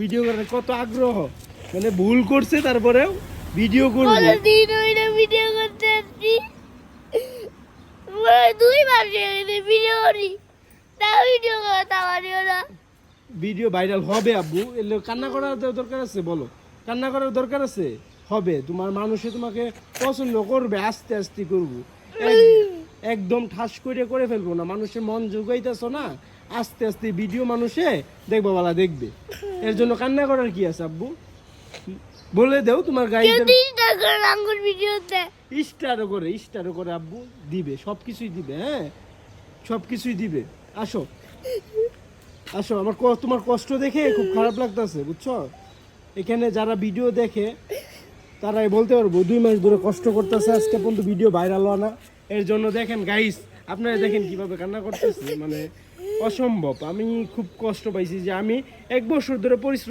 Video করার কত আগ্রহ, মানে ভুল করছে তারপরেও ভিডিও করবে। দিন হইলে ভিডিও করতে আসছি, 2 মাস হয়ে ভিডিও করি, তা ভিডিও করা তাওয়ারিও না। ভিডিও ভাইরাল হবে আব্বু, এলে কান্না করার দরকার আছে? বলো, কান্না করার দরকার আছে? হবে, তোমার মানুষে তোমাকে পছন্দ করবে, আস্তে আস্তে করবো, একদম ঠাস করে ফেলবো না। মানুষের মন জোগাইতেছ না, আস্তে আস্তে ভিডিও মানুষে দেখবো, বলা দেখবে। এর জন্য কান্না করার কি আছে আব্বু? বলে দেও তোমার গাইড আঙ্গুর ভিডিওতে স্টারও করে আব্বু দিবে, সবকিছুই দিবে। হ্যাঁ, সবকিছুই দিবে। আসো আসো, আমার তোমার কষ্ট দেখে খুব খারাপ লাগতেছে, বুঝছো? এখানে যারা ভিডিও দেখে তারাই বলতে পারবো 2 মাস ধরে কষ্ট করতেছে, আজকে পর্যন্ত ভিডিও ভাইরাল হয় না। এর জন্য দেখেন গাইস, আপনারা দেখেন কিভাবে কান্না করতেছে, মানে অসম্ভব। আমি খুব কষ্ট পাইছি যে আমি 1 বছর ধরে পরিশ্রম